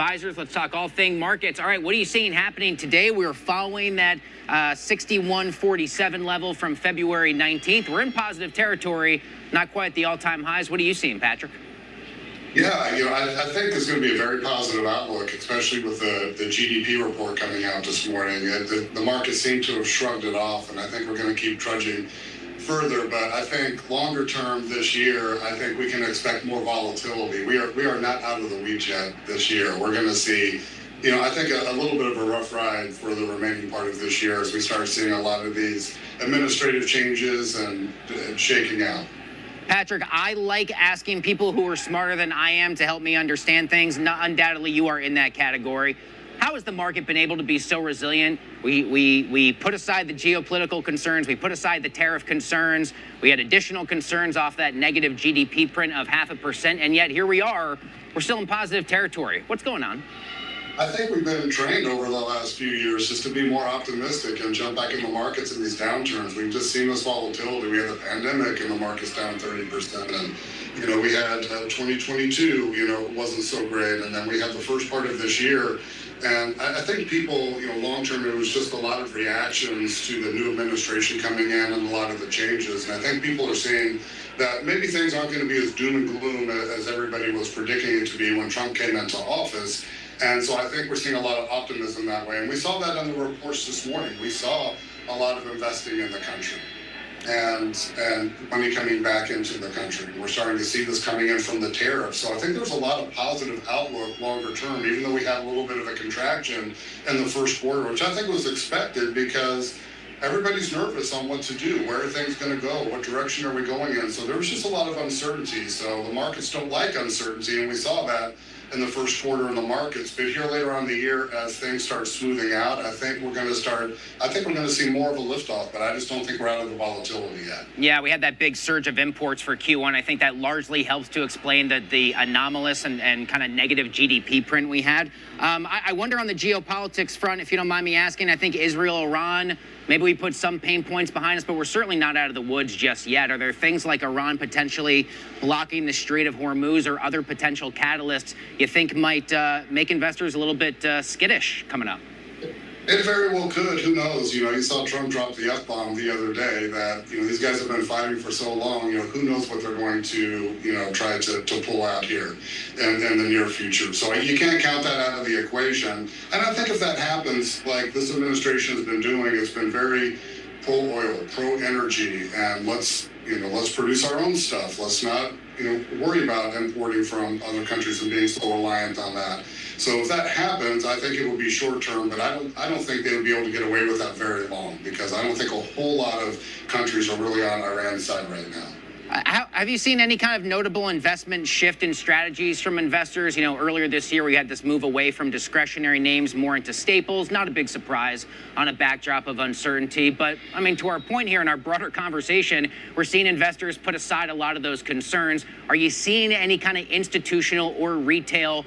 Advisors, let's talk all thing markets. All right, what are you seeing happening today? We're following that 61.47 level from February 19th. We're in positive territory, not quite the all-time highs. What are you seeing, Patrick? Yeah, I think there's going to be a very positive outlook, especially with the GDP report coming out this morning. The market seemed to have shrugged it off, and I think we're going to keep trudging further. But I think longer term this year, I think we can expect more volatility. We are not out of the weeds yet this year. We're going to see, I think a little bit of a rough ride for the remaining part of this year as we start seeing a lot of these administrative changes and shaking out. Patrick, I like asking people who are smarter than I am to help me understand things. Undoubtedly, you are in that category. How has the market been able to be so resilient? We put aside the geopolitical concerns. We put aside the tariff concerns. We had additional concerns off that negative GDP print of 0.5%. And yet here we are. We're still in positive territory. What's going on? I think we've been trained over the last few years just to be more optimistic and jump back in the markets in these downturns. We've just seen this volatility. We had the pandemic and the market's down 30%. And, we had 2022, it wasn't so great. And then we had the first part of this year. And I think people, long term, it was just a lot of reactions to the new administration coming in and a lot of the changes. And I think people are seeing that maybe things aren't going to be as doom and gloom as everybody was predicting it to be when Trump came into office. And so I think we're seeing a lot of optimism that way. And we saw that in the reports this morning. We saw a lot of investing in the country and money coming back into the country. We're starting to see this coming in from the tariffs. So I think there's a lot of positive outlook longer term, even though we had a little bit of a contraction in the first quarter, which I think was expected because everybody's nervous on what to do. Where are things going to go? What direction are we going in? So there was just a lot of uncertainty. So the markets don't like uncertainty, and we saw that in the first quarter in the markets. But here later on in the year, as things start smoothing out, I think we're going to see more of a liftoff, but I just don't think we're out of the volatility yet. Yeah, we had that big surge of imports for Q1. I think that largely helps to explain the anomalous and kind of negative GDP print we had. I wonder on the geopolitics front, if you don't mind me asking, I think Israel, Iran, maybe we put some pain points behind us, but we're certainly not out of the woods just yet. Are there things like Iran potentially blocking the Strait of Hormuz or other potential catalysts you think might make investors a little bit skittish coming up? It very well could. Who knows? You saw Trump drop the F-bomb the other day that, these guys have been fighting for so long. Who knows what they're going to, try to pull out here in the near future. So you can't count that out of the equation. And I think if that happens, like this administration has been doing, it's been very pro-oil, pro-energy, and let's produce our own stuff. Let's not, worry about importing from other countries and being so reliant on that. So if that happens, I think it will be short term, but I don't think they would be able to get away with that very long because I don't think a whole lot of countries are really on Iran's side right now. Have you seen any kind of notable investment shift in strategies from investors? Earlier this year, we had this move away from discretionary names more into staples. Not a big surprise on a backdrop of uncertainty. But, to our point here in our broader conversation, we're seeing investors put aside a lot of those concerns. Are you seeing any kind of institutional or retail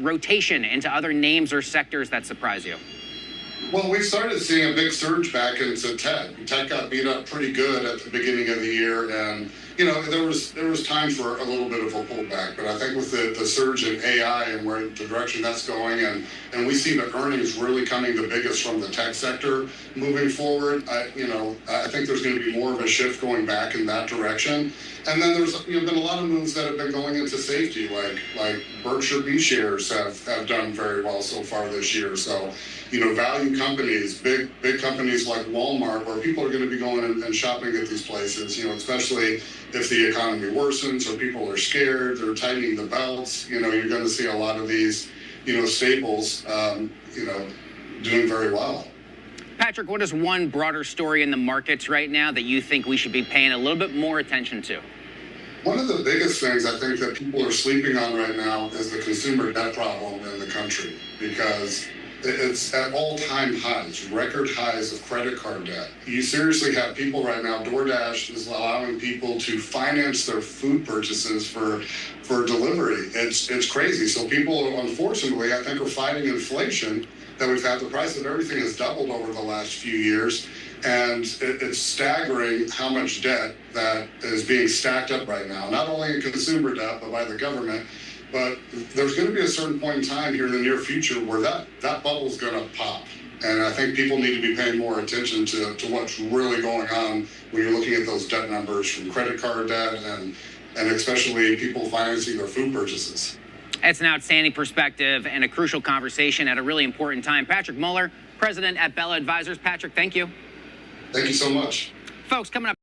rotation into other names or sectors that surprise you? Well, we started seeing a big surge back into tech. Tech got beat up pretty good at the beginning of the year, and there was time for a little bit of a pullback. But I think with the surge in AI and where the direction that's going, and we see the earnings really coming the biggest from the tech sector moving forward, I think there's going to be more of a shift going back in that direction. And then there's been a lot of moves that have been going into safety, like Berkshire B shares have done very well so far this year. So, value companies, big companies like Walmart, where people are going to be going and shopping at these places, especially if the economy worsens or people are scared, they're tightening the belts, you're going to see a lot of these, staples, doing very well. Patrick, what is one broader story in the markets right now that you think we should be paying a little bit more attention to? One of the biggest things I think that people are sleeping on right now is the consumer debt problem in the country, because it's at all-time highs, record highs of credit card debt. You seriously have people right now, DoorDash is allowing people to finance their food purchases for delivery. It's crazy. So people, unfortunately, I think are fighting inflation that we've had. The price of everything has doubled over the last few years. And it's staggering how much debt that is being stacked up right now, not only in consumer debt, but by the government. But there's going to be a certain point in time here in the near future where that bubble is going to pop. And I think people need to be paying more attention to what's really going on when you're looking at those debt numbers from credit card debt and especially people financing their food purchases. That's an outstanding perspective and a crucial conversation at a really important time. Patrick Mueller, president at Bella Advisors. Patrick, thank you. Thank you so much. Folks, coming up.